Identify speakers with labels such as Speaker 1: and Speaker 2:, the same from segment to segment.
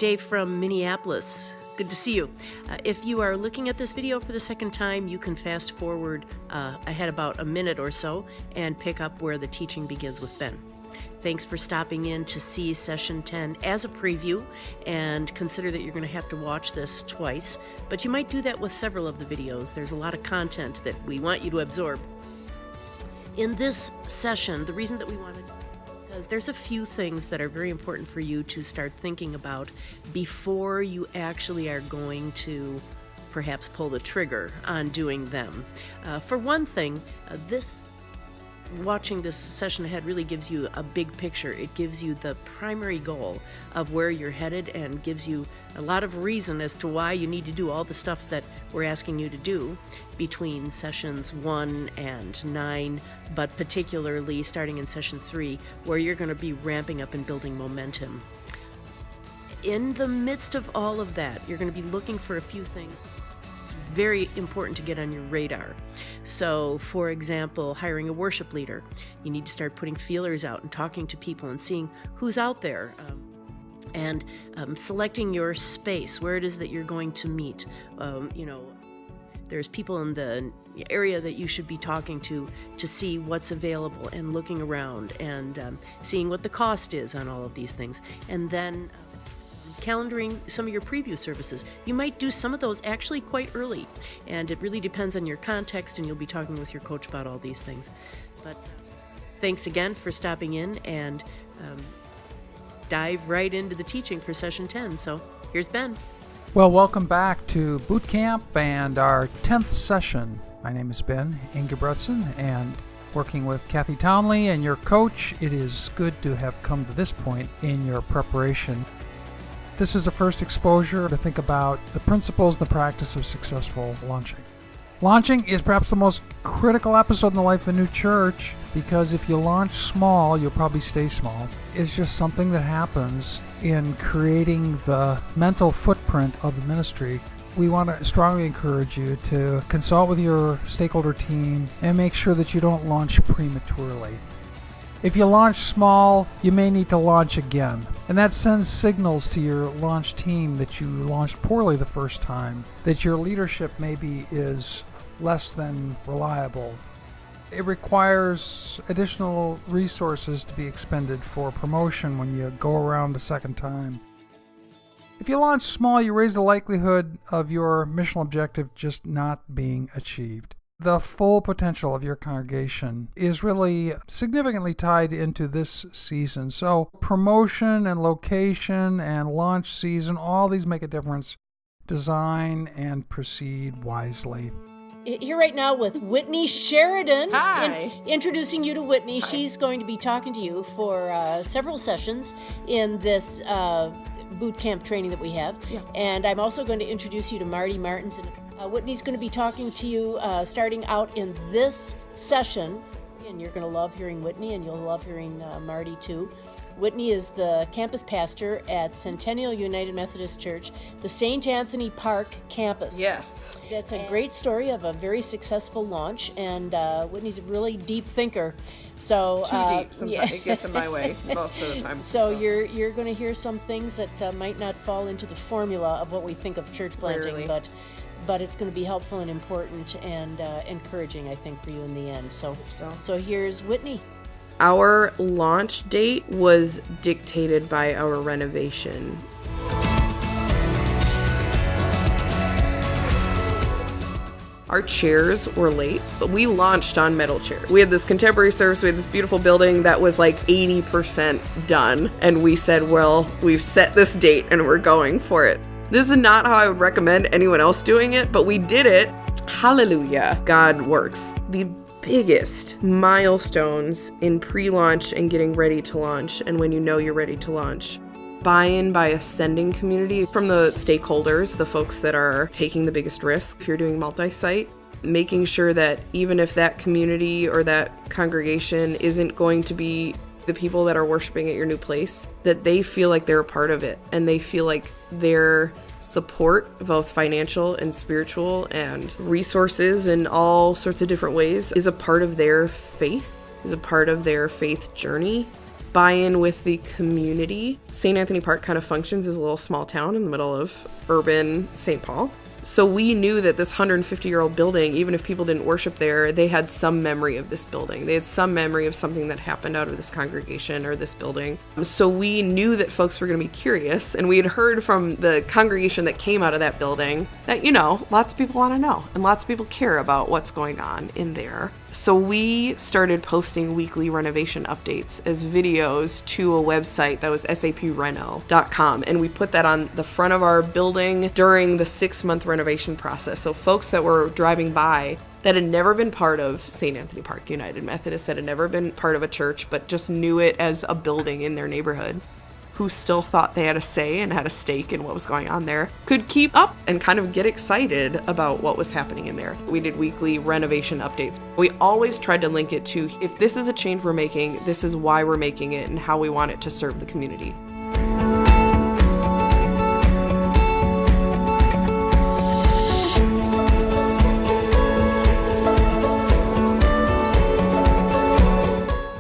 Speaker 1: Dave from Minneapolis. Good to see you. If you are looking at this video for the second time, you can fast forward ahead about a minute or so and pick up where the teaching begins with Ben. Thanks for stopping in to see Session 10 as a preview, and consider that you're going to have to watch this twice, but you might do that with several of the videos. There's a lot of content that we want you to absorb. In this session, the reason that we wanted because there's a few things that are very important for you to start thinking about before you actually are going to perhaps pull the trigger on doing them. For one thing, watching this session ahead really gives you a big picture. It gives you the primary goal of where you're headed and gives you a lot of reason as to why you need to do all the stuff that we're asking you to do between sessions 1 and 9, but particularly starting in session 3, where you're going to be ramping up and building momentum. In the midst of all of that, you're going to be looking for a few things. It's very important to get on your radar. So, for example, hiring a worship leader. You need to start putting feelers out and talking to people and seeing who's out there. And selecting your space, where it is that you're going to meet. There's people in the area that you should be talking to see what's available and looking around and seeing what the cost is on all of these things. And then calendaring some of your preview services. You might do some of those actually quite early, and it really depends on your context, and you'll be talking with your coach about all these things. But thanks again for stopping in, and dive right into the teaching for Session 10. So here's Ben.
Speaker 2: Well, welcome back to Boot Camp and our 10th session. My name is Ben Ingebretson, and working with Kathy Townley and your coach, it is good to have come to this point in your preparation. This is a first exposure to think about the principles and the practice of successful launching. Launching is perhaps the most critical episode in the life of a new church, because if you launch small, you'll probably stay small. It's just something that happens in creating the mental footprint of the ministry. We want to strongly encourage you to consult with your stakeholder team and make sure that you don't launch prematurely. If you launch small, you may need to launch again. And that sends signals to your launch team that you launched poorly the first time, that your leadership maybe is less than reliable. It requires additional resources to be expended for promotion when you go around a second time. If you launch small, you raise the likelihood of your missional objective just not being achieved. The full potential of your congregation is really significantly tied into this season. So promotion and location and launch season, all these make a difference. Design and proceed wisely.
Speaker 1: Here right now with Whitney Sheridan.
Speaker 3: Hi.
Speaker 1: Introducing you to Whitney.
Speaker 3: Hi.
Speaker 1: She's going to be talking to you for several sessions in this boot camp training that we have.
Speaker 3: Yeah.
Speaker 1: And I'm also going to introduce you to Marty Martins. Whitney's going to be talking to you starting out in this session. And you're going to love hearing Whitney, and you'll love hearing Marty too. Whitney is the campus pastor at Centennial United Methodist Church, the St. Anthony Park campus.
Speaker 3: Yes.
Speaker 1: That's a great story of a very successful launch, and Whitney's a really deep thinker. So
Speaker 3: Too deep. Sometimes it gets in my way most of the time.
Speaker 1: So you're going to hear some things that might not fall into the formula of what we think of church planting,
Speaker 3: Clearly.
Speaker 1: but it's going to be helpful and important and encouraging, I think, for you in the end. So here's Whitney.
Speaker 4: Our launch date was dictated by our renovation. Our chairs were late, but we launched on metal chairs. We had this contemporary service, we had this beautiful building that was like 80% done, and we said, well, we've set this date and we're going for it. This is not how I would recommend anyone else doing it, but we did it. Hallelujah. God works. The biggest milestones in pre-launch and getting ready to launch, and when you know you're ready to launch. Buy-in by a sending community from the stakeholders, the folks that are taking the biggest risk. If you're doing multi-site, making sure that even if that community or that congregation isn't going to be the people that are worshiping at your new place, that they feel like they're a part of it, and they feel like their support, both financial and spiritual and resources in all sorts of different ways, is a part of their faith, is a part of their faith journey. buy-in with the community. St. Anthony Park kind of functions as a little small town in the middle of urban St. Paul. So we knew that this 150-year-old building, even if people didn't worship there, they had some memory of this building. They had some memory of something that happened out of this congregation or this building. So we knew that folks were going to be curious, and we had heard from the congregation that came out of that building that, lots of people want to know, and lots of people care about what's going on in there. So we started posting weekly renovation updates as videos to a website that was sapreno.com, and we put that on the front of our building during the 6-month renovation process. So folks that were driving by that had never been part of St. Anthony Park United Methodist, that had never been part of a church, but just knew it as a building in their neighborhood, who still thought they had a say and had a stake in what was going on there, could keep up and kind of get excited about what was happening in there. We did weekly renovation updates. We always tried to link it to, if this is a change we're making, this is why we're making it and how we want it to serve the community.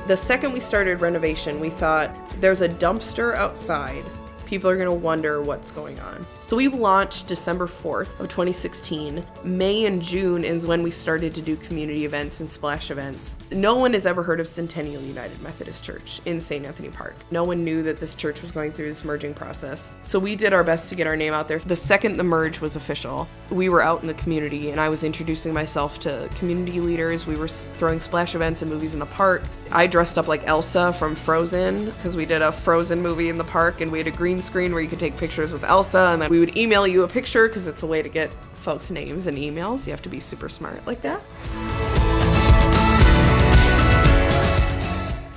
Speaker 4: The second we started renovation, we thought, there's a dumpster outside. People are going to wonder what's going on. So we launched December 4th of 2016. May and June is when we started to do community events and splash events. No one has ever heard of Centennial United Methodist Church in St. Anthony Park. No one knew that this church was going through this merging process. So we did our best to get our name out there. The second the merge was official, we were out in the community and I was introducing myself to community leaders. We were throwing splash events and movies in the park. I dressed up like Elsa from Frozen because we did a Frozen movie in the park, and we had a green screen where you could take pictures with Elsa, and then we would email you a picture because it's a way to get folks' names and emails. You have to be super smart like that.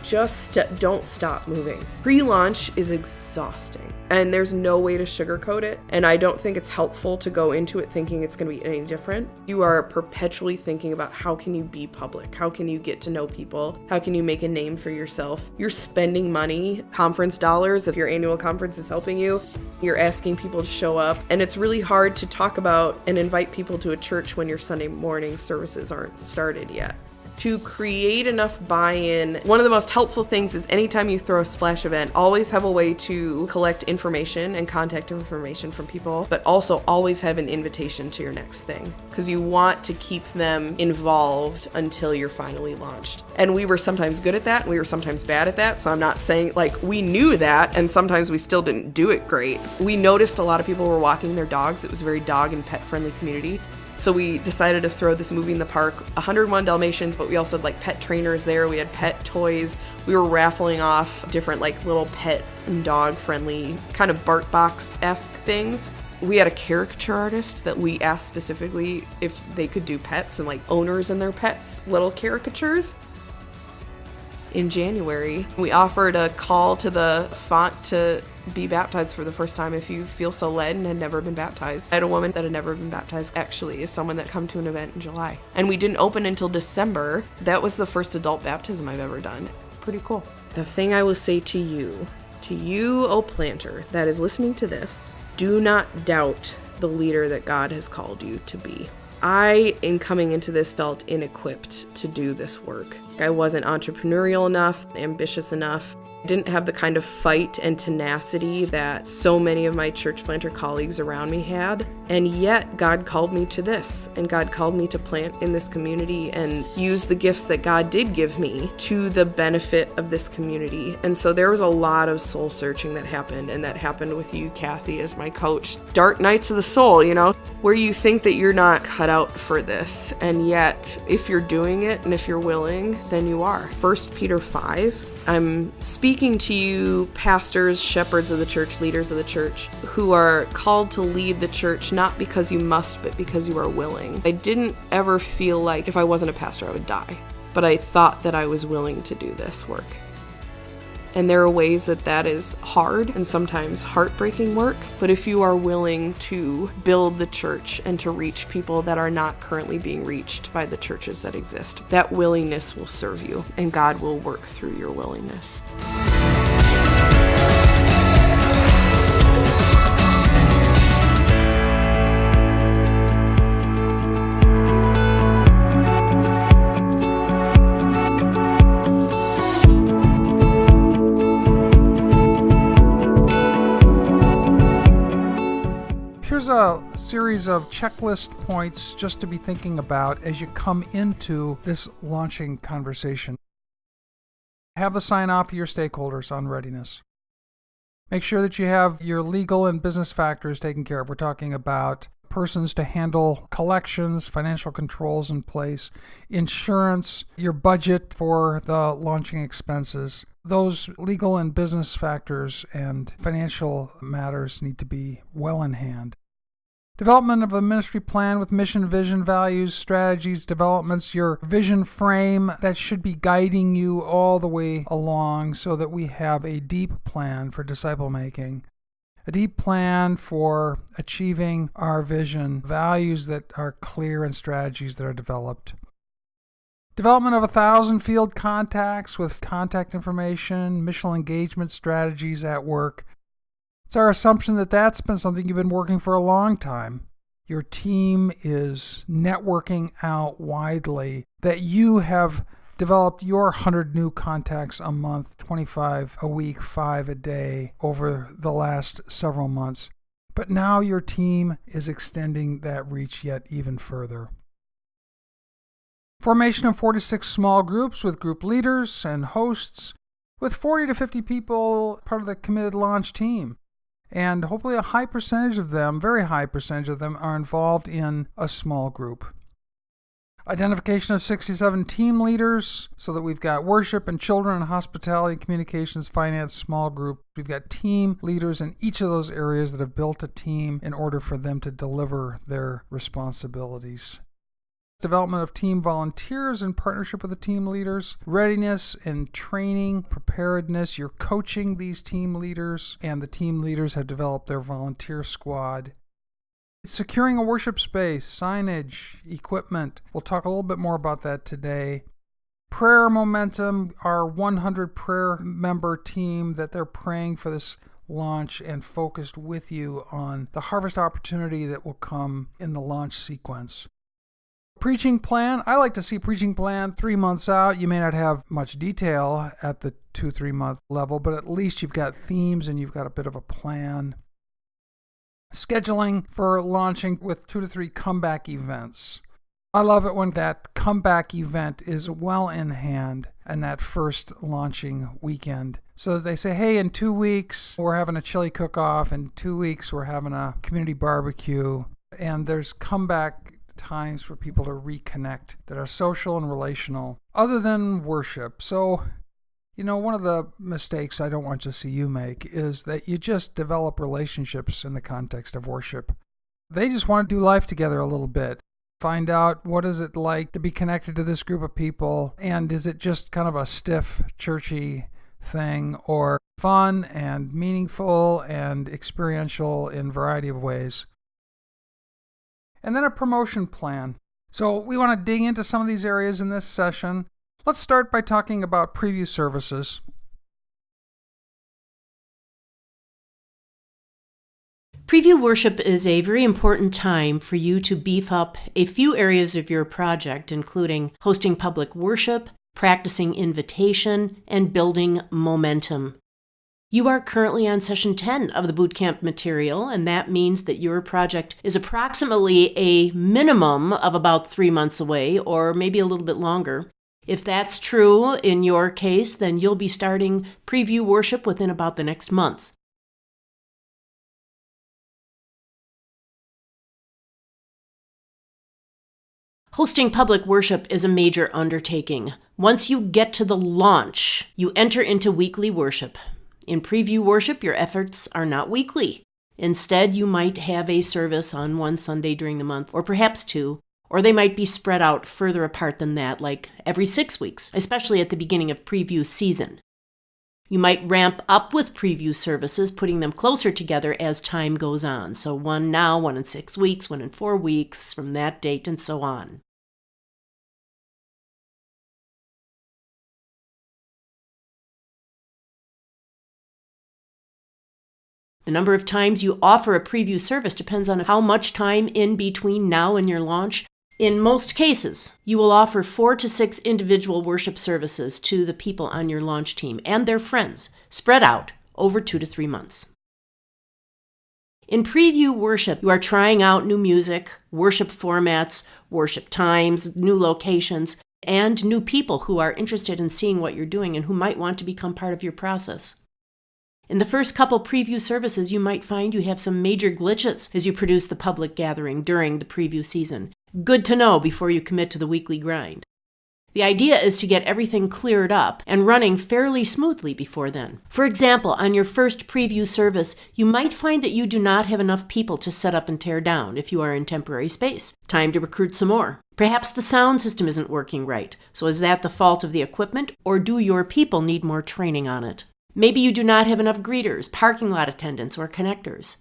Speaker 4: Just don't stop moving. Pre-launch is exhausting, and there's no way to sugarcoat it, and I don't think it's helpful to go into it thinking it's going to be any different. You are perpetually thinking about how can you be public? How can you get to know people? How can you make a name for yourself? You're spending money, conference dollars, if your annual conference is helping you. You're asking people to show up, and it's really hard to talk about and invite people to a church when your Sunday morning services aren't started yet. To create enough buy-in, one of the most helpful things is anytime you throw a splash event, always have a way to collect information and contact information from people, but also always have an invitation to your next thing, because you want to keep them involved until you're finally launched. And we were sometimes good at that, and we were sometimes bad at that, so I'm not saying, we knew that, and sometimes we still didn't do it great. We noticed a lot of people were walking their dogs. It was a very dog and pet-friendly community. So we decided to throw this movie in the park, 101 Dalmatians, but we also had pet trainers there. We had pet toys. We were raffling off different little pet and dog friendly kind of Bart Box-esque things. We had a caricature artist that we asked specifically if they could do pets and owners and their pets, little caricatures. In January, we offered a call to the font to be baptized for the first time if you feel so led and had never been baptized. I had a woman that had never been baptized, actually, is someone that come to an event in July. And we didn't open until December. That was the first adult baptism I've ever done. Pretty cool. The thing I will say to you, O planter that is listening to this, do not doubt the leader that God has called you to be. I, in coming into this, felt inequipped to do this work. I wasn't entrepreneurial enough, ambitious enough. I didn't have the kind of fight and tenacity that so many of my church planter colleagues around me had. And yet, God called me to this, and God called me to plant in this community and use the gifts that God did give me to the benefit of this community. And so there was a lot of soul searching that happened, and that happened with you, Kathy, as my coach. Dark nights of the soul, where you think that you're not cut out for this, and yet, if you're doing it and if you're willing, then you are. 1 Peter 5. I'm speaking to you, pastors, shepherds of the church, leaders of the church, who are called to lead the church, not because you must, but because you are willing. I didn't ever feel like if I wasn't a pastor, I would die, but I thought that I was willing to do this work. And there are ways that is hard and sometimes heartbreaking work, but if you are willing to build the church and to reach people that are not currently being reached by the churches that exist, that willingness will serve you, and God will work through your willingness.
Speaker 2: Here's a series of checklist points just to be thinking about as you come into this launching conversation. Have the sign-off of your stakeholders on readiness. Make sure that you have your legal and business factors taken care of. We're talking about persons to handle collections, financial controls in place, insurance, your budget for the launching expenses. Those legal and business factors and financial matters need to be well in hand. Development of a ministry plan with mission, vision, values, strategies, developments, your vision frame that should be guiding you all the way along so that we have a deep plan for disciple making, a deep plan for achieving our vision, values that are clear and strategies that are developed. Development of 1,000 field contacts with contact information, missional engagement strategies at work. It's our assumption that that's been something you've been working for a long time. Your team is networking out widely, that you have developed your 100 new contacts a month, 25 a week, 5 a day over the last several months. But now your team is extending that reach yet even further. Formation of 46 small groups with group leaders and hosts, with 40 to 50 people part of the committed launch team. And hopefully a high percentage of them, very high percentage of them, are involved in a small group. Identification of 67 team leaders, so that we've got worship and children and hospitality, communications, finance, small group. We've got team leaders in each of those areas that have built a team in order for them to deliver their responsibilities. Development of team volunteers in partnership with the team leaders, readiness and training, preparedness. You're coaching these team leaders, and the team leaders have developed their volunteer squad. Securing a worship space, signage, equipment. We'll talk a little bit more about that today. Prayer momentum, our 100 prayer member team that they're praying for this launch and focused with you on the harvest opportunity that will come in the launch sequence. Preaching plan. I like to see preaching plan 3 months out. You may not have much detail at the 2-3 month level, but at least you've got themes and you've got a bit of a plan. Scheduling for launching with 2 to 3 comeback events. I love it when that comeback event is well in hand and that first launching weekend. So that they say, hey, in 2 weeks, we're having a chili cook-off. In 2 weeks, we're having a community barbecue. And there's comeback times for people to reconnect that are social and relational other than worship. So, one of the mistakes I don't want to see you make is that you just develop relationships in the context of worship. They just want to do life together a little bit. Find out what is it like to be connected to this group of people, and is it just kind of a stiff, churchy thing, or fun and meaningful and experiential in a variety of ways. And then a promotion plan. So we want to dig into some of these areas in this session. Let's start by talking about preview services.
Speaker 1: Preview worship is a very important time for you to beef up a few areas of your project, including hosting public worship, practicing invitation, and building momentum. You are currently on session 10 of the bootcamp material, and that means that your project is approximately a minimum of about 3 months away, or maybe a little bit longer. If that's true in your case, then you'll be starting preview worship within about the next month. Hosting public worship is a major undertaking. Once you get to the launch, you enter into weekly worship. In preview worship, your efforts are not weekly. Instead, you might have a service on one Sunday during the month, or perhaps 2, or they might be spread out further apart than that, like every 6 weeks, especially at the beginning of preview season. You might ramp up with preview services, putting them closer together as time goes on. So one now, one in 6 weeks, one in 4 weeks, from that date, and so on. The number of times you offer a preview service depends on how much time in between now and your launch. In most cases, you will offer 4 to 6 individual worship services to the people on your launch team and their friends, spread out over 2 to 3 months. In preview worship, you are trying out new music, worship formats, worship times, new locations, and new people who are interested in seeing what you're doing and who might want to become part of your process. In the first couple preview services, you might find you have some major glitches as you produce the public gathering during the preview season. Good to know before you commit to the weekly grind. The idea is to get everything cleared up and running fairly smoothly before then. For example, on your first preview service, you might find that you do not have enough people to set up and tear down if you are in temporary space. Time to recruit some more. Perhaps the sound system isn't working right. So is that the fault of the equipment, or do your people need more training on it? Maybe you do not have enough greeters, parking lot attendants, or connectors.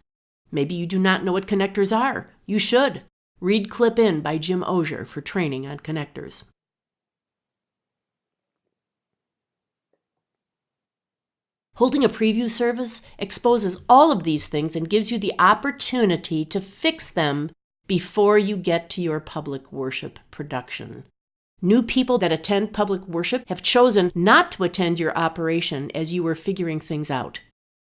Speaker 1: Maybe you do not know what connectors are. You should. Read Clip In by Jim Osier for training on connectors. Holding a preview service exposes all of these things and gives you the opportunity to fix them before you get to your public worship production. New people that attend public worship have chosen not to attend your operation as you were figuring things out.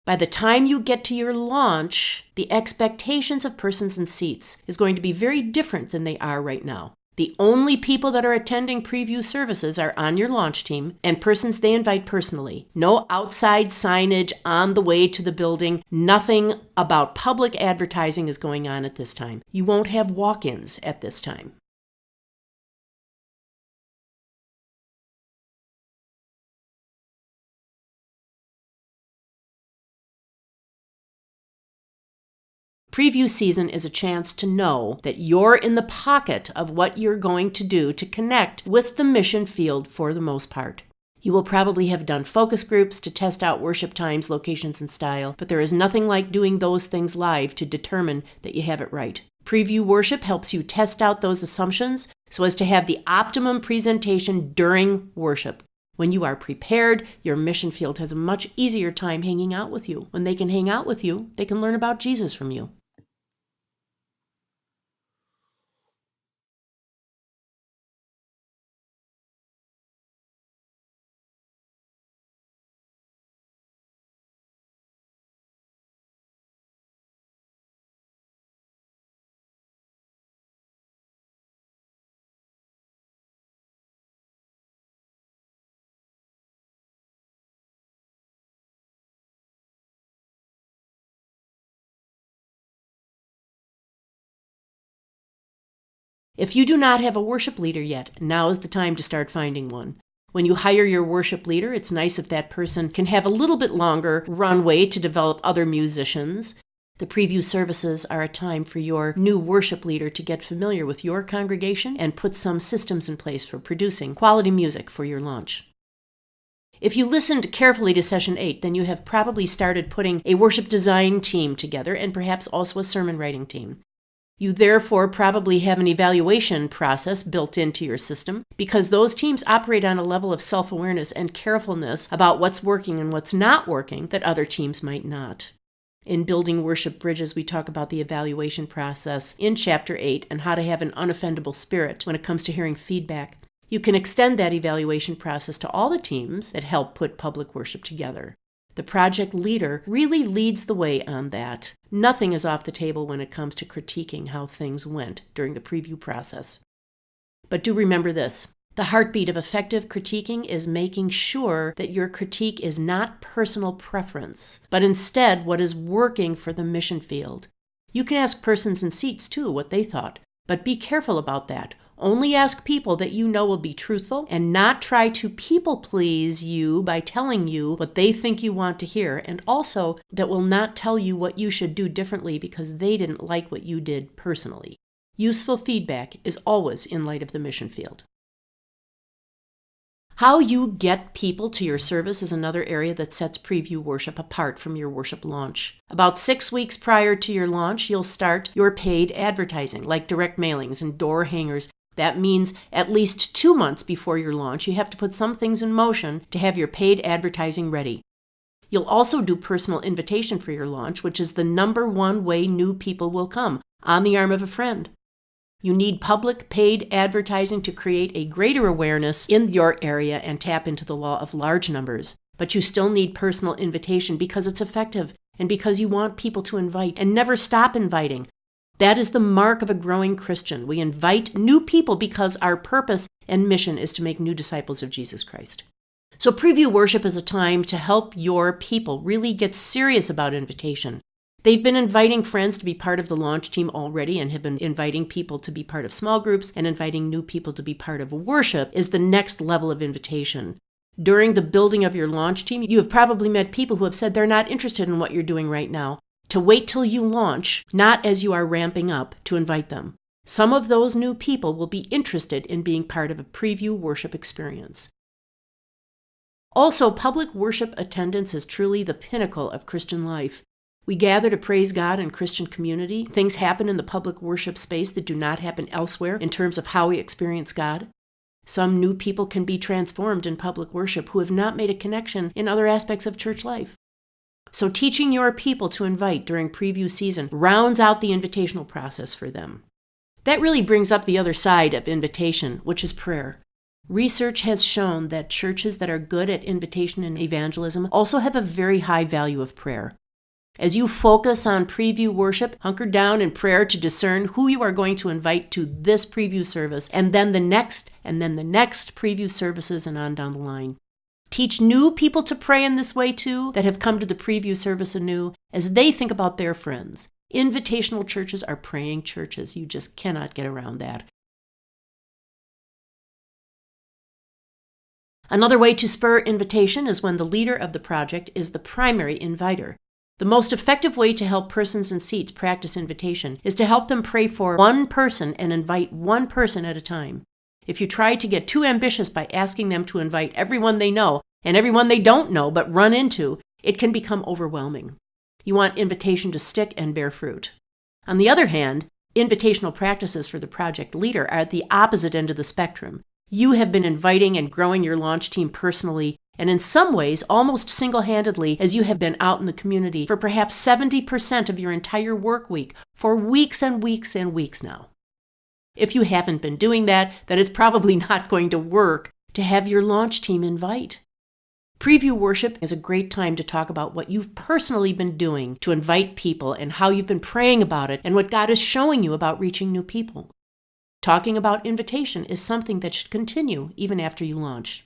Speaker 1: By the time you get to your launch, the expectations of persons and seats is going to be very different than they are right now. The only people that are attending preview services are on your launch team and persons they invite personally. No outside signage on the way to the building. Nothing about public advertising is going on at this time. You won't have walk-ins at this time. Preview season is a chance to know that you're in the pocket of what you're going to do to connect with the mission field for the most part. You will probably have done focus groups to test out worship times, locations, and style, but there is nothing like doing those things live to determine that you have it right. Preview worship helps you test out those assumptions so as to have the optimum presentation during worship. When you are prepared, your mission field has a much easier time hanging out with you. When they can hang out with you, they can learn about Jesus from you. If you do not have a worship leader yet, now is the time to start finding one. When you hire your worship leader, it's nice if that person can have a little bit longer runway to develop other musicians. The preview services are a time for your new worship leader to get familiar with your congregation and put some systems in place for producing quality music for your launch. If you listened carefully to Session 8, then you have probably started putting a worship design team together and perhaps also a sermon writing team. You therefore probably have an evaluation process built into your system because those teams operate on a level of self-awareness and carefulness about what's working and what's not working that other teams might not. In Building Worship Bridges, we talk about the evaluation process in Chapter 8 and how to have an unoffendable spirit when it comes to hearing feedback. You can extend that evaluation process to all the teams that help put public worship together. The project leader really leads the way on that. Nothing is off the table when it comes to critiquing how things went during the preview process. But do remember this. The heartbeat of effective critiquing is making sure that your critique is not personal preference, but instead what is working for the mission field. You can ask persons in seats too what they thought, but be careful about that. Only ask people that you know will be truthful and not try to people please you by telling you what they think you want to hear, and also that will not tell you what you should do differently because they didn't like what you did personally. Useful feedback is always in light of the mission field. How you get people to your service is another area that sets preview worship apart from your worship launch. About 6 weeks prior to your launch, you'll start your paid advertising, like direct mailings and door hangers. That means at least 2 months before your launch, you have to put some things in motion to have your paid advertising ready. You'll also do personal invitation for your launch, which is the number one way new people will come, on the arm of a friend. You need public paid advertising to create a greater awareness in your area and tap into the law of large numbers. But you still need personal invitation because it's effective and because you want people to invite and never stop inviting. That is the mark of a growing Christian. We invite new people because our purpose and mission is to make new disciples of Jesus Christ. So preview worship is a time to help your people really get serious about invitation. They've been inviting friends to be part of the launch team already and have been inviting people to be part of small groups, and inviting new people to be part of worship is the next level of invitation. During the building of your launch team, you have probably met people who have said they're not interested in what you're doing right now. To wait till you launch, not as you are ramping up, to invite them. Some of those new people will be interested in being part of a preview worship experience. Also, public worship attendance is truly the pinnacle of Christian life. We gather to praise God in Christian community. Things happen in the public worship space that do not happen elsewhere in terms of how we experience God. Some new people can be transformed in public worship who have not made a connection in other aspects of church life. So teaching your people to invite during preview season rounds out the invitational process for them. That really brings up the other side of invitation, which is prayer. Research has shown that churches that are good at invitation and evangelism also have a very high value of prayer. As you focus on preview worship, hunker down in prayer to discern who you are going to invite to this preview service, and then the next preview services, and on down the line. Teach new people to pray in this way too, that have come to the preview service anew, as they think about their friends. Invitational churches are praying churches. You just cannot get around that. Another way to spur invitation is when the leader of the project is the primary inviter. The most effective way to help persons in seats practice invitation is to help them pray for one person and invite one person at a time. If you try to get too ambitious by asking them to invite everyone they know and everyone they don't know but run into, it can become overwhelming. You want invitation to stick and bear fruit. On the other hand, invitational practices for the project leader are at the opposite end of the spectrum. You have been inviting and growing your launch team personally, and in some ways almost single-handedly, as you have been out in the community for perhaps 70% of your entire work week for weeks and weeks and weeks now. If you haven't been doing that, then it's probably not going to work to have your launch team invite. Preview worship is a great time to talk about what you've personally been doing to invite people and how you've been praying about it and what God is showing you about reaching new people. Talking about invitation is something that should continue even after you launch.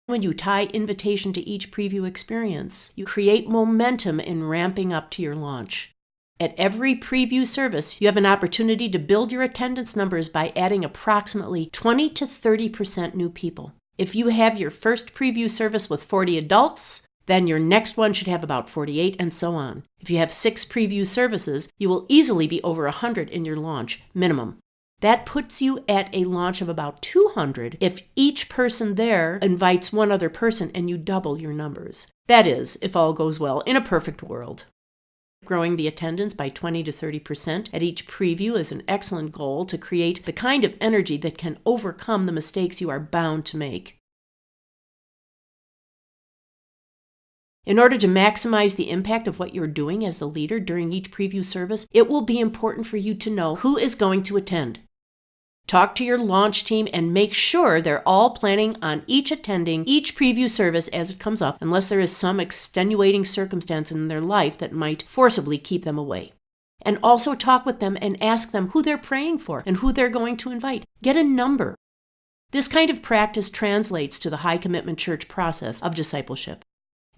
Speaker 1: When you tie invitation to each preview experience, you create momentum in ramping up to your launch. At every preview service, you have an opportunity to build your attendance numbers by adding approximately 20 to 30% new people. If you have your first preview service with 40 adults, then your next one should have about 48, and so on. If you have 6 preview services, you will easily be over 100 in your launch, minimum. That puts you at a launch of about 200 if each person there invites one other person and you double your numbers. That is, if all goes well, in a perfect world. Growing the attendance by 20 to 30% at each preview is an excellent goal to create the kind of energy that can overcome the mistakes you are bound to make. In order to maximize the impact of what you're doing as the leader during each preview service, it will be important for you to know who is going to attend. Talk to your launch team and make sure they're all planning on each attending each preview service as it comes up, unless there is some extenuating circumstance in their life that might forcibly keep them away. And also talk with them and ask them who they're praying for and who they're going to invite. Get a number. This kind of practice translates to the high commitment church process of discipleship.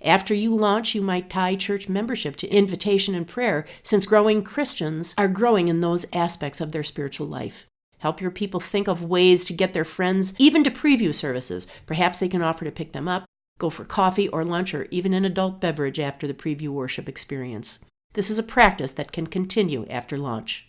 Speaker 1: After you launch, you might tie church membership to invitation and prayer, since growing Christians are growing in those aspects of their spiritual life. Help your people think of ways to get their friends even to preview services. Perhaps they can offer to pick them up, go for coffee or lunch, or even an adult beverage after the preview worship experience. This is a practice that can continue after launch.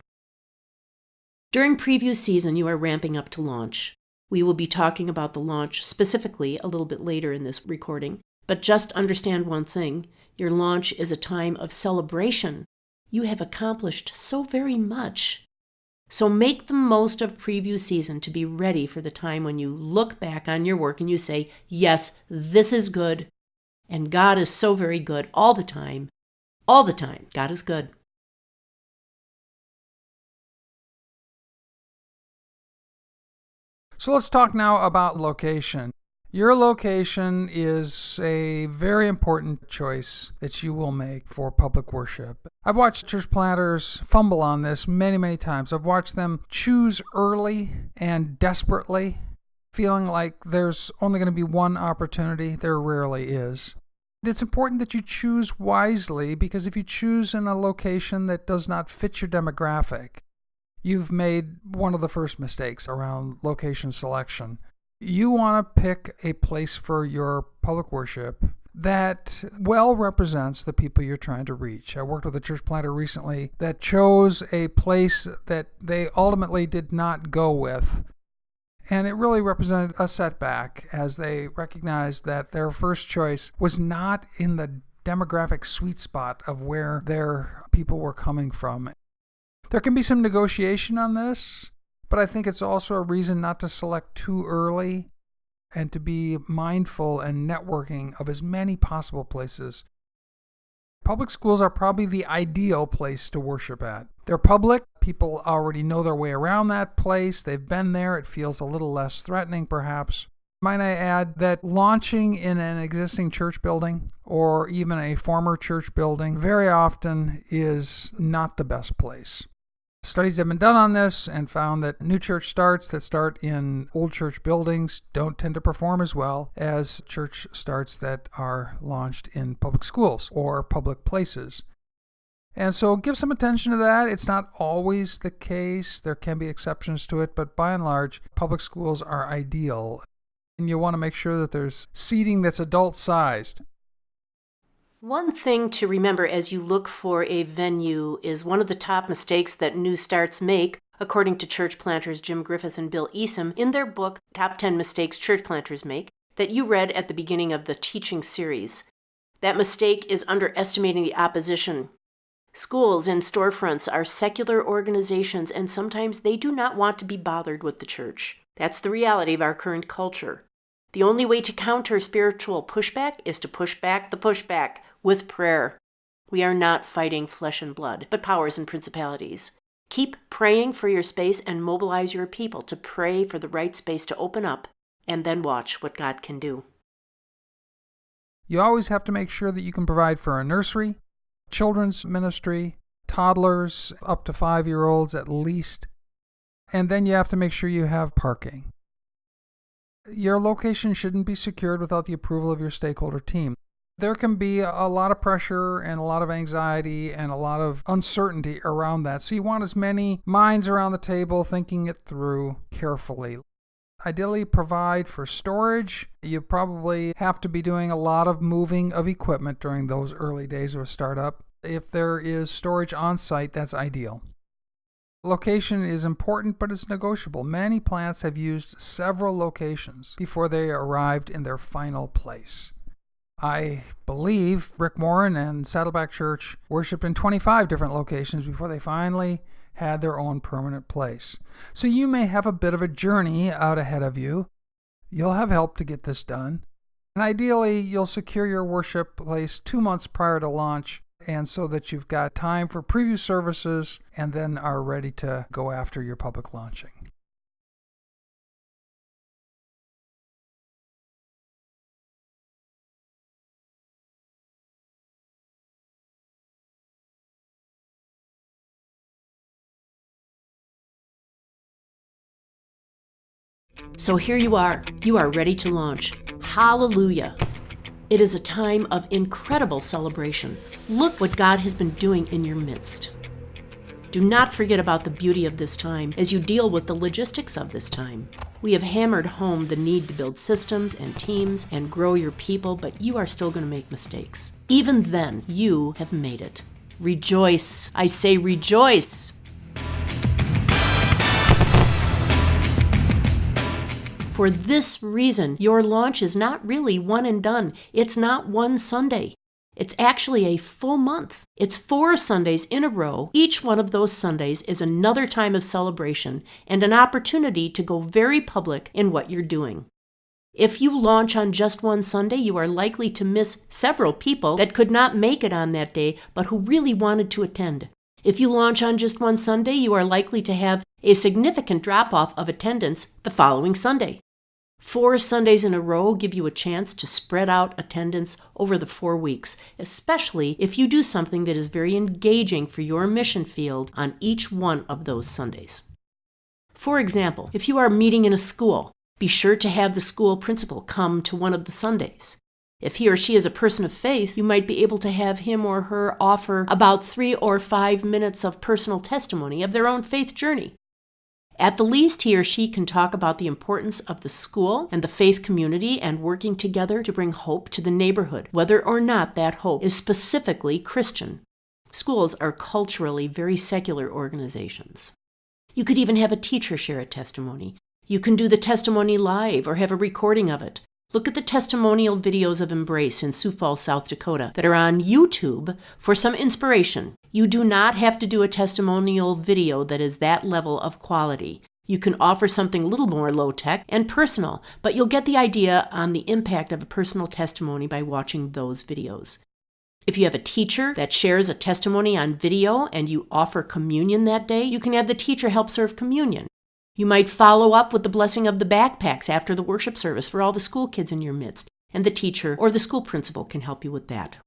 Speaker 1: During preview season, you are ramping up to launch. We will be talking about the launch specifically a little bit later in this recording. But just understand one thing, your launch is a time of celebration. You have accomplished so very much. So make the most of preview season to be ready for the time when you look back on your work and you say, yes, this is good, and God is so very good all the time. All the time, God is good.
Speaker 2: So let's talk now about location. Your location is a very important choice that you will make for public worship. I've watched church planters fumble on this many, many times. I've watched them choose early and desperately, feeling like there's only going to be one opportunity. There rarely is. It's important that you choose wisely, because if you choose in a location that does not fit your demographic, you've made one of the first mistakes around location selection. You want to pick a place for your public worship that well represents the people you're trying to reach. I worked with a church planter recently that chose a place that they ultimately did not go with. And it really represented a setback, as they recognized that their first choice was not in the demographic sweet spot of where their people were coming from. There can be some negotiation on this, but I think it's also a reason not to select too early and to be mindful and networking of as many possible places. Public schools are probably the ideal place to worship at. They're public. People already know their way around that place. They've been there. It feels a little less threatening, perhaps. Might I add that launching in an existing church building or even a former church building very often is not the best place. Studies have been done on this and found that new church starts that start in old church buildings don't tend to perform as well as church starts that are launched in public schools or public places. And so give some attention to that. It's not always the case. There can be exceptions to it, but by and large, public schools are ideal. And you want to make sure that there's seating that's adult-sized.
Speaker 1: One thing to remember as you look for a venue is one of the top mistakes that new starts make, according to church planters Jim Griffith and Bill Easom in their book, Top 10 Mistakes Church Planters Make, that you read at the beginning of the teaching series. That mistake is underestimating the opposition. Schools and storefronts are secular organizations, and sometimes they do not want to be bothered with the church. That's the reality of our current culture. The only way to counter spiritual pushback is to push back the pushback with prayer. We are not fighting flesh and blood, but powers and principalities. Keep praying for your space and mobilize your people to pray for the right space to open up, and then watch what God can do.
Speaker 2: You always have to make sure that you can provide for a nursery, children's ministry, toddlers up to 5-year-olds at least, and then you have to make sure you have parking. Your location shouldn't be secured without the approval of your stakeholder team. There can be a lot of pressure and a lot of anxiety and a lot of uncertainty around that. So you want as many minds around the table thinking it through carefully. Ideally, provide for storage. You probably have to be doing a lot of moving of equipment during those early days of a startup. If there is storage on site, that's ideal. Location is important, but it's negotiable. Many plants have used several locations before they arrived in their final place. I believe Rick Warren and Saddleback Church worshiped in 25 different locations before they finally had their own permanent place. So you may have a bit of a journey out ahead of you. You'll have help to get this done. And ideally, you'll secure your worship place 2 months prior to launch, and so that you've got time for preview services and then are ready to go after your public launching.
Speaker 1: So here you are ready to launch. Hallelujah! It is a time of incredible celebration. Look what God has been doing in your midst. Do not forget about the beauty of this time as you deal with the logistics of this time. We have hammered home the need to build systems and teams and grow your people, but you are still going to make mistakes. Even then, you have made it. Rejoice. I say rejoice. For this reason, your launch is not really one and done. It's not one Sunday. It's actually a full month. It's 4 Sundays in a row. Each one of those Sundays is another time of celebration and an opportunity to go very public in what you're doing. If you launch on just one Sunday, you are likely to miss several people that could not make it on that day, but who really wanted to attend. If you launch on just one Sunday, you are likely to have a significant drop-off of attendance the following Sunday. 4 Sundays in a row give you a chance to spread out attendance over the 4 weeks, especially if you do something that is very engaging for your mission field on each one of those Sundays. For example, if you are meeting in a school, be sure to have the school principal come to one of the Sundays. If he or she is a person of faith, you might be able to have him or her offer about 3 or 5 minutes of personal testimony of their own faith journey. At the least, he or she can talk about the importance of the school and the faith community and working together to bring hope to the neighborhood, whether or not that hope is specifically Christian. Schools are culturally very secular organizations. You could even have a teacher share a testimony. You can do the testimony live or have a recording of it. Look at the testimonial videos of Embrace in Sioux Falls, South Dakota that are on YouTube for some inspiration. You do not have to do a testimonial video that is that level of quality. You can offer something a little more low-tech and personal, but you'll get the idea on the impact of a personal testimony by watching those videos. If you have a teacher that shares a testimony on video and you offer communion that day, you can have the teacher help serve communion. You might follow up with the blessing of the backpacks after the worship service for all the school kids in your midst, and the teacher or the school principal can help you with that.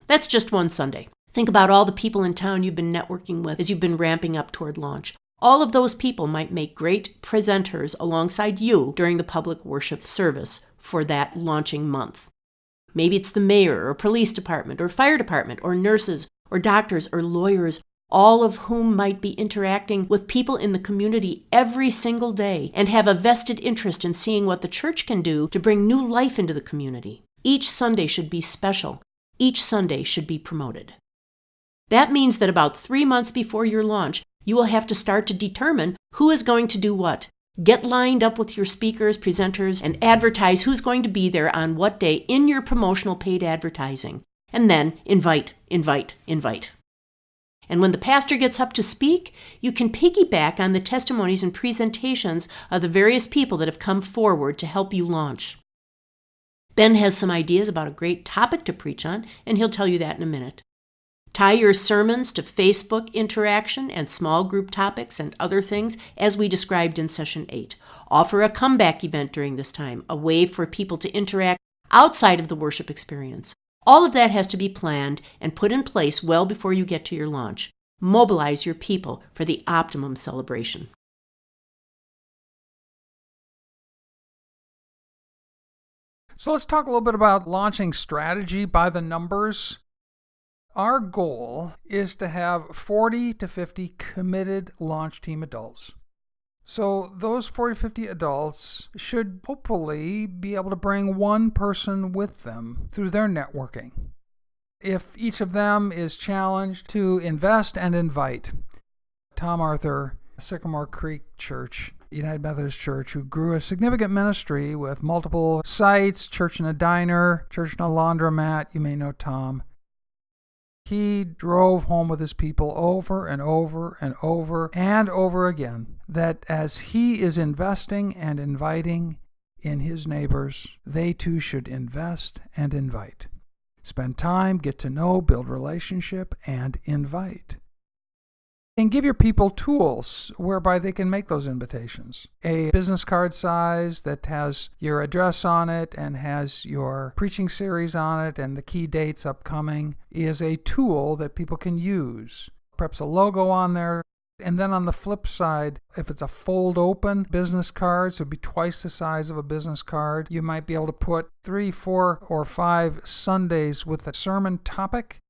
Speaker 1: That's just one Sunday. Think about all the people in town you've been networking with as you've been ramping up toward launch. All of those people might make great presenters alongside you during the public worship service for that launching month. Maybe it's the mayor or police department or fire department or nurses or doctors or lawyers, all of whom might be interacting with people in the community every single day and have a vested interest in seeing what the church can do to bring new life into the community. Each Sunday should be special. Each Sunday should be promoted. That means that about 3 months before your launch, you will have to start to determine who is going to do what. Get lined up with your speakers, presenters, and advertise who's going to be there on what day in your promotional paid advertising. And then invite. And when the pastor gets up to speak, you can piggyback on the testimonies and presentations of the various people that have come forward to help you launch. Ben has some ideas about a great topic to preach on, and he'll tell you that in a minute. Tie your sermons to Facebook interaction and small group topics and other things, as we described in Session 8. Offer a comeback event during this time, a way for people to interact outside of the worship experience. All of that has to be planned and put in place well before you get to your launch. Mobilize your people for the optimum celebration.
Speaker 2: So let's talk a little bit about launching strategy by the numbers. Our goal is to have 40 to 50 committed launch team adults. So those 40 to 50 adults should hopefully be able to bring one person with them through their networking. If each of them is challenged to invest and invite. Tom Arthur, Sycamore Creek Church, United Methodist Church, who grew a significant ministry with multiple sites, church in a diner, church in a laundromat. You may know Tom. He drove home with his people over and over and over and over again that as he is investing and inviting in his neighbors, they too should invest and invite. Spend time, get to know, build relationship, and invite. And give your people tools whereby they can make those invitations. A business card size that has your address on it and has your preaching series on it and the key dates upcoming is a tool that people can use. Perhaps a logo on there. And then on the flip side, if it's a fold open business card, so it'd be twice the size of a business card, you might be able to put 3, 4, or 5 Sundays with a sermon topic.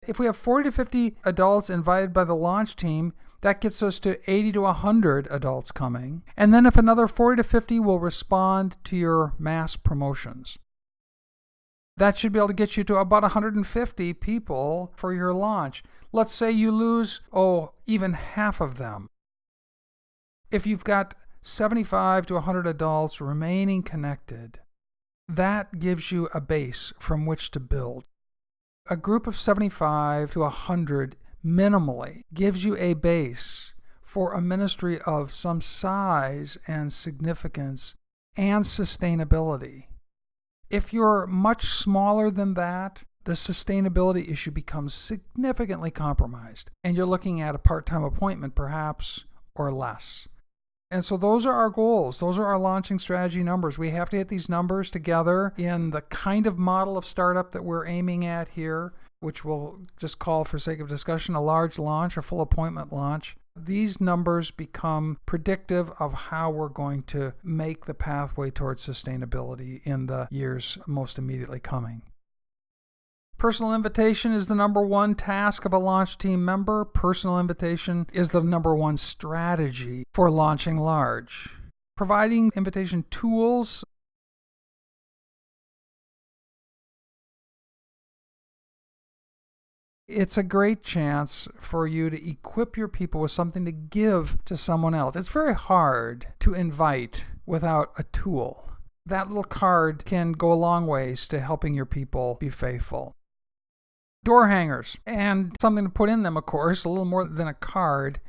Speaker 2: If we have 40 to 50 adults invited by the launch team, that gets us to 80 to 100 adults coming. And then if another 40 to 50 will respond to your mass promotions, that should be able to get you to about 150 people for your launch. Let's say you lose, even half of them. If you've got 75 to 100 adults remaining connected, that gives you a base from which to build. A group of 75 to 100 minimally gives you a base for a ministry of some size and significance and sustainability. If you're much smaller than that, the sustainability issue becomes significantly compromised, and you're looking at a part-time appointment perhaps or less. And so those are our goals. Those are our launching strategy numbers. We have to hit these numbers together in the kind of model of startup that we're aiming at here, which we'll just call, for sake of discussion, a large launch, a full appointment launch. These numbers become predictive of how we're going to make the pathway towards sustainability in the years most immediately coming. Personal invitation is the number one task of a launch team member. Personal invitation is the number one strategy for launching large. Providing invitation tools. It's a great chance for you to equip your people with something to give to someone else. It's very hard to invite without a tool. That little card can go a long ways to helping your people be faithful. Door hangers, and something to put in them, of course, a little more than a card.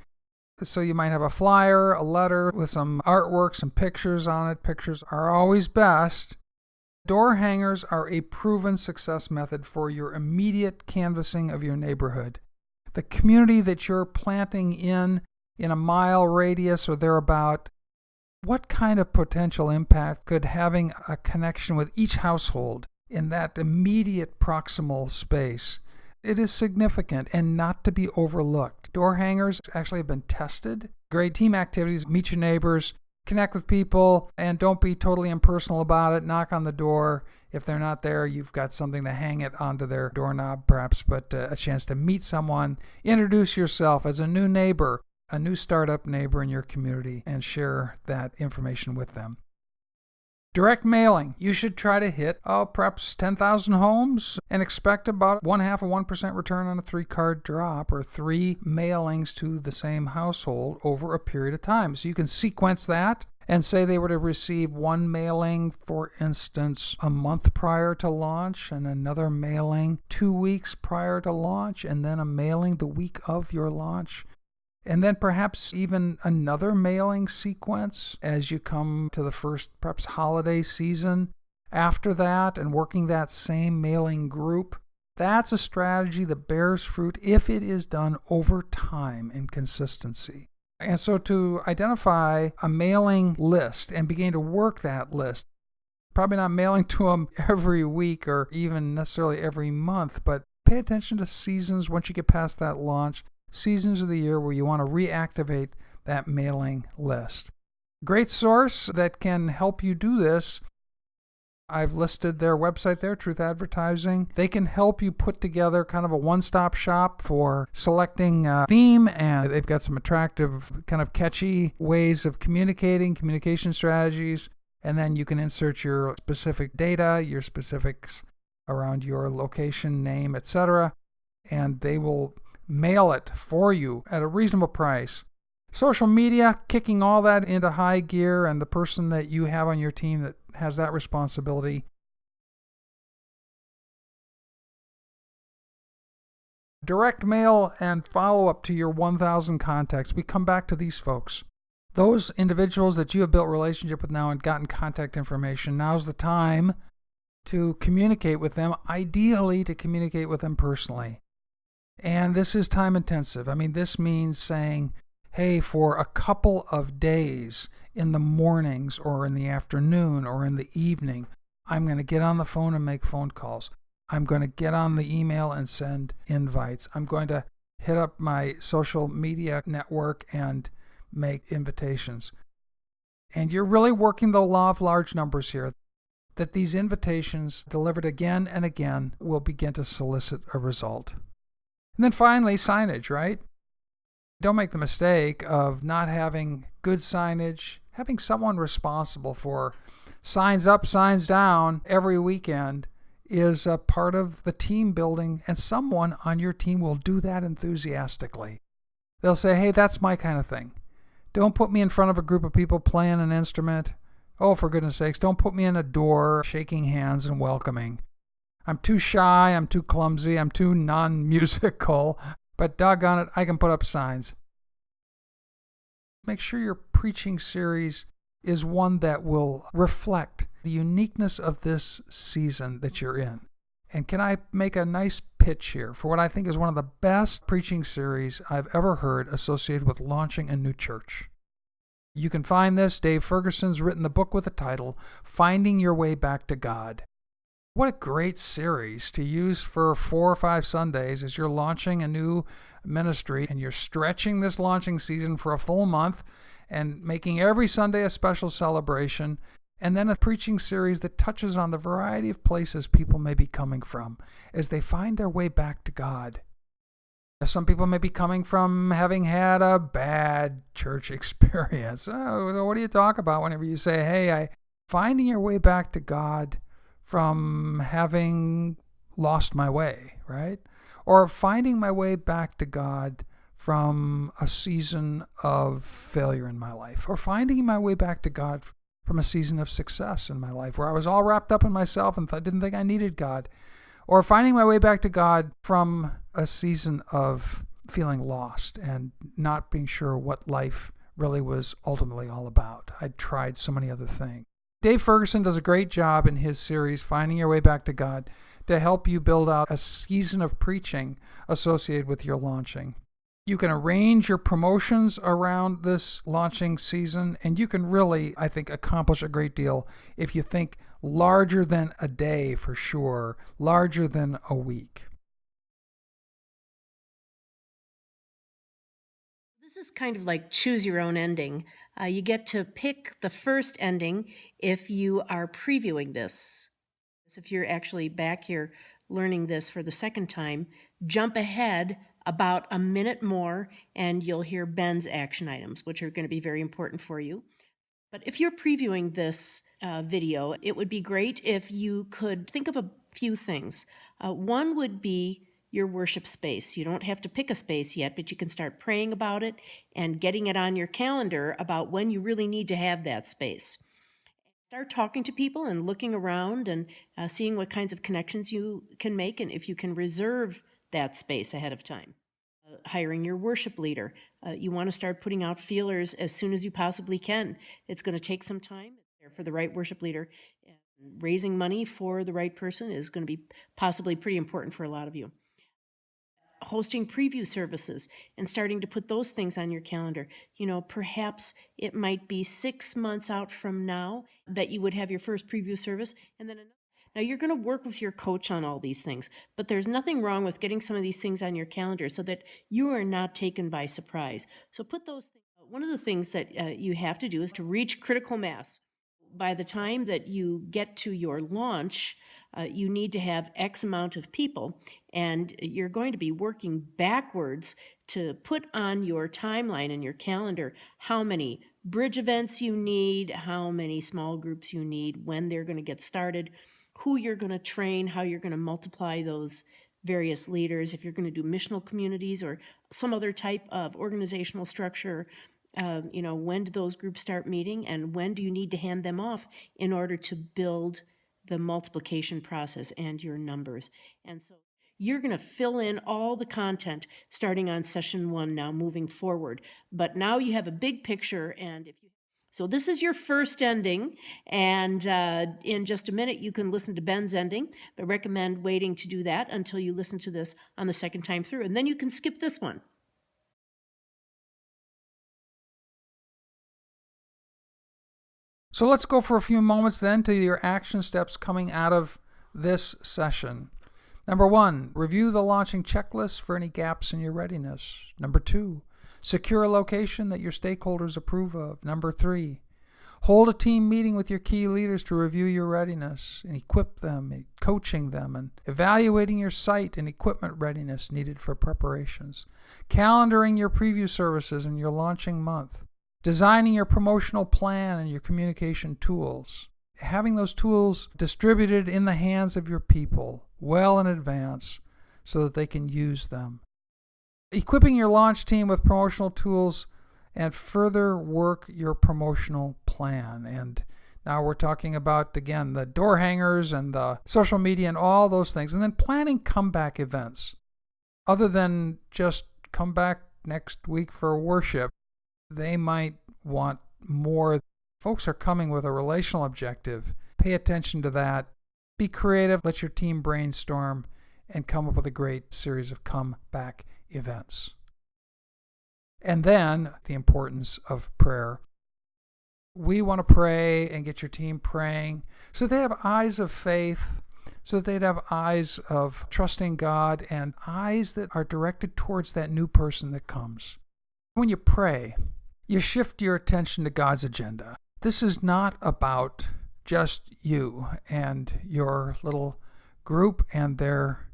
Speaker 2: So you might have a flyer, a letter with some artwork, some pictures on it. Pictures are always best. Door hangers are a proven success method for your immediate canvassing of your neighborhood. The community that you're planting in a mile radius or thereabout, what kind of potential impact could having a connection with each household in that immediate proximal space? It is significant and not to be overlooked. Door hangers actually have been tested. Great team activities, meet your neighbors, connect with people, and don't be totally impersonal about it. Knock on the door. If they're not there, you've got something to hang it onto their doorknob perhaps, but a chance to meet someone, introduce yourself as a new neighbor, a new startup neighbor in your community, and share that information with them. Direct mailing. You should try to hit perhaps 10,000 homes and expect about 1.5% return on a 3-card drop, or 3 mailings to the same household over a period of time. So you can sequence that and say they were to receive 1 mailing, for instance, a month prior to launch, and another mailing 2 weeks prior to launch, and then a mailing the week of your launch. And then perhaps even another mailing sequence as you come to the first, perhaps, holiday season after that, and working that same mailing group. That's a strategy that bears fruit if it is done over time in consistency. And so to identify a mailing list and begin to work that list, probably not mailing to them every week or even necessarily every month, but pay attention to seasons once you get past that launch. Seasons of the year where you want to reactivate that mailing list. Great source that can help you do this. I've listed their website there, Truth Advertising. They can help you put together kind of a one-stop shop for selecting a theme, and they've got some attractive, kind of catchy ways of communication strategies, and then you can insert your specific data, your specifics around your location, name, etc., and they will mail it for you at a reasonable price. Social media, kicking all that into high gear, and the person that you have on your team that has that responsibility. Direct mail and follow-up to your 1,000 contacts. We come back to these folks. Those individuals that you have built relationship with now and gotten contact information, now's the time to communicate with them, ideally to communicate with them personally. And this is time intensive. I mean, this means saying, hey, for a couple of days in the mornings or in the afternoon or in the evening, I'm going to get on the phone and make phone calls. I'm going to get on the email and send invites. I'm going to hit up my social media network and make invitations. And you're really working the law of large numbers here, that these invitations delivered again and again will begin to solicit a result. And then finally, signage, right? Don't make the mistake of not having good signage, having someone responsible for signs up, signs down every weekend is a part of the team building, and someone on your team will do that enthusiastically. They'll say, hey, that's my kind of thing. Don't put me in front of a group of people playing an instrument. Oh, for goodness sakes, don't put me in a door shaking hands and welcoming. I'm too shy, I'm too clumsy, I'm too non-musical, but doggone it, I can put up signs. Make sure your preaching series is one that will reflect the uniqueness of this season that you're in. And can I make a nice pitch here for what I think is one of the best preaching series I've ever heard associated with launching a new church? You can find this. Dave Ferguson's written the book with the title, Finding Your Way Back to God. What a great series to use for 4 or 5 Sundays as you're launching a new ministry and you're stretching this launching season for a full month and making every Sunday a special celebration, and then a preaching series that touches on the variety of places people may be coming from as they find their way back to God. Some people may be coming from having had a bad church experience. Oh, what do you talk about whenever you say, hey, finding your way back to God from having lost my way, right? Or finding my way back to God from a season of failure in my life, or finding my way back to God from a season of success in my life where I was all wrapped up in myself and didn't think I needed God, or finding my way back to God from a season of feeling lost and not being sure what life really was ultimately all about. I'd tried so many other things. Dave Ferguson does a great job in his series, Finding Your Way Back to God, to help you build out a season of preaching associated with your launching. You can arrange your promotions around this launching season, and you can really, I think, accomplish a great deal if you think larger than a day for sure, larger than a week.
Speaker 1: This is kind of like choose your own ending. You get to pick the first ending if you are previewing this. If you're actually back here learning this for the second time, jump ahead about a minute more and you'll hear Ben's action items, which are going to be very important for you. But if you're previewing this video, it would be great if you could think of a few things. One would be your worship space. You don't have to pick a space yet, but you can start praying about it and getting it on your calendar about when you really need to have that space. Start talking to people and looking around and seeing what kinds of connections you can make and if you can reserve that space ahead of time. Hiring your worship leader. You want to start putting out feelers as soon as you possibly can. It's going to take some time for the right worship leader. Raising money for the right person is going to be possibly pretty important for a lot of you. Hosting preview services and starting to put those things on your calendar. You know, perhaps it might be 6 months out from now that you would have your first preview service, and then another. Now, you're going to work with your coach on all these things, but there's nothing wrong with getting some of these things on your calendar so that you are not taken by surprise. So put those things. One of the things that you have to do is to reach critical mass. By the time that you get to your launch, you need to have X amount of people, and you're going to be working backwards to put on your timeline and your calendar how many bridge events you need, how many small groups you need, when they're going to get started, who you're going to train, how you're going to multiply those various leaders, if you're going to do missional communities or some other type of organizational structure. When do those groups start meeting and when do you need to hand them off in order to build the multiplication process and your numbers. And so you're going to fill in all the content starting on session 1 now moving forward. But now you have a big picture, and so this is your first ending, and in just a minute you can listen to Ben's ending, but recommend waiting to do that until you listen to this on the second time through, and then you can skip this one.
Speaker 2: So let's go for a few moments then to your action steps coming out of this session. Number 1, review the launching checklist for any gaps in your readiness. Number 2, secure a location that your stakeholders approve of. Number 3, hold a team meeting with your key leaders to review your readiness and equip them, coaching them, and evaluating your site and equipment readiness needed for preparations. Calendaring your preview services in your launching month. Designing your promotional plan and your communication tools. Having those tools distributed in the hands of your people well in advance so that they can use them. Equipping your launch team with promotional tools and further work your promotional plan. And now we're talking about, again, the door hangers and the social media and all those things. And then planning comeback events. Other than just come back next week for worship, they might want more. Folks are coming with a relational objective. Pay attention to that. Be creative. Let your team brainstorm and come up with a great series of comeback events. And then the importance of prayer. We want to pray and get your team praying so they have eyes of faith, so that they'd have eyes of trusting God and eyes that are directed towards that new person that comes. When you pray, you shift your attention to God's agenda. This is not about just you and your little group and their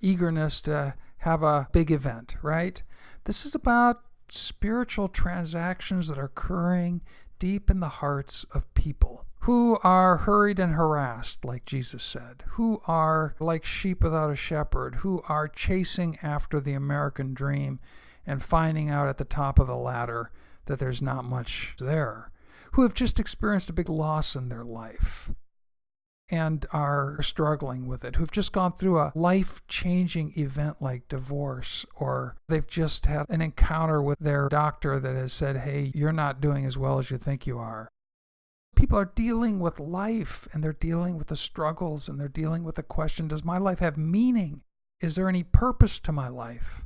Speaker 2: eagerness to have a big event, right? This is about spiritual transactions that are occurring deep in the hearts of people who are hurried and harassed, like Jesus said, who are like sheep without a shepherd, who are chasing after the American dream and finding out at the top of the ladder that there's not much there, who have just experienced a big loss in their life and are struggling with it, who've just gone through a life-changing event like divorce, or they've just had an encounter with their doctor that has said, hey, you're not doing as well as you think you are. People are dealing with life, and they're dealing with the struggles, and they're dealing with the question, does my life have meaning? Is there any purpose to my life?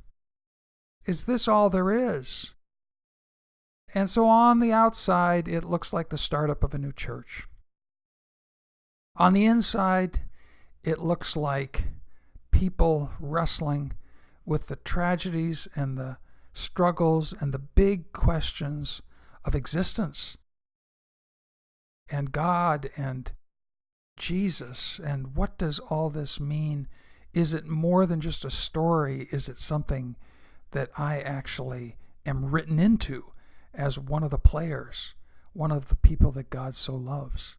Speaker 2: Is this all there is? And so on the outside, it looks like the startup of a new church. On the inside, it looks like people wrestling with the tragedies and the struggles and the big questions of existence and God and Jesus. And what does all this mean? Is it more than just a story? Is it something that I actually am written into as one of the players, one of the people that God so loves?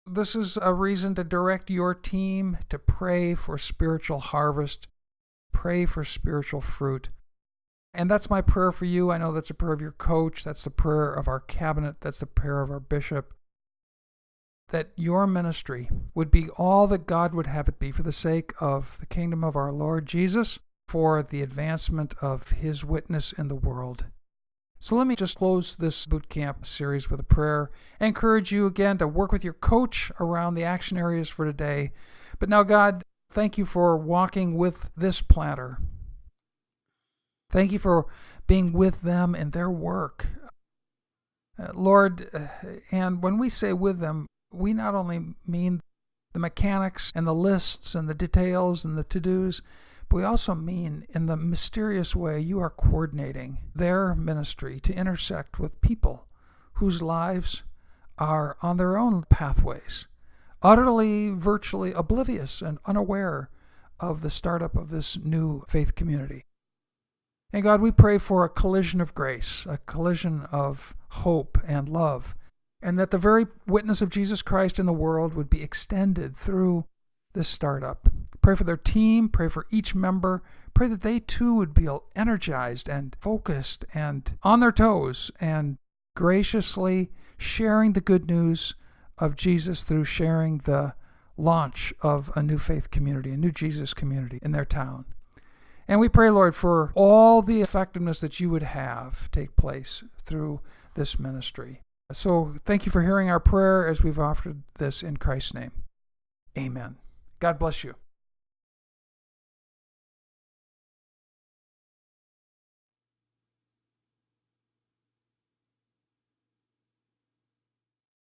Speaker 2: This is a reason to direct your team to pray for spiritual harvest, pray for spiritual fruit. And that's my prayer for you. I know that's a prayer of your coach. That's the prayer of our cabinet. That's the prayer of our bishop. That your ministry would be all that God would have it be for the sake of the kingdom of our Lord Jesus, for the advancement of his witness in the world. So let me just close this boot camp series with a prayer. I encourage you again to work with your coach around the action areas for today. But now, God, thank you for walking with this planter. Thank you for being with them in their work. Lord, and when we say with them, we not only mean the mechanics and the lists and the details and the to-dos, but we also mean in the mysterious way you are coordinating their ministry to intersect with people whose lives are on their own pathways, utterly, virtually oblivious and unaware of the startup of this new faith community. And God, we pray for a collision of grace, a collision of hope and love, and that the very witness of Jesus Christ in the world would be extended through this startup. Pray for their team, pray for each member, pray that they too would be energized and focused and on their toes and graciously sharing the good news of Jesus through sharing the launch of a new faith community, a new Jesus community in their town. And we pray, Lord, for all the effectiveness that you would have take place through this ministry. So thank you for hearing our prayer as we've offered this in Christ's name. Amen. God bless you.